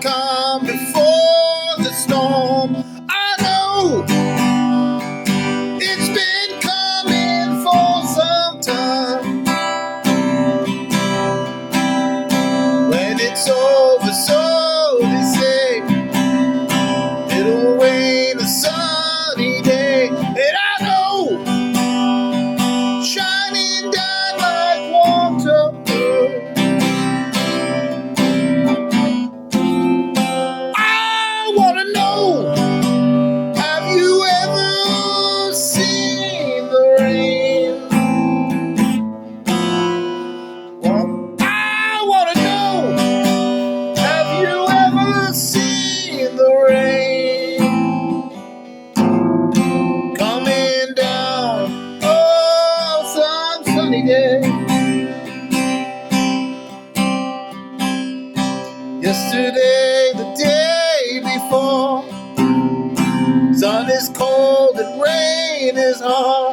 calm before the storm. I know it's been coming for some time. When it's over, so they say, it'll rain a sunny day. And I know, shining down like water, I wanna know, have you ever seen the rain? Well, I wanna know, have you ever seen the rain coming down some sunny day? Yesterday, the day before, sun is cold and rain is hard.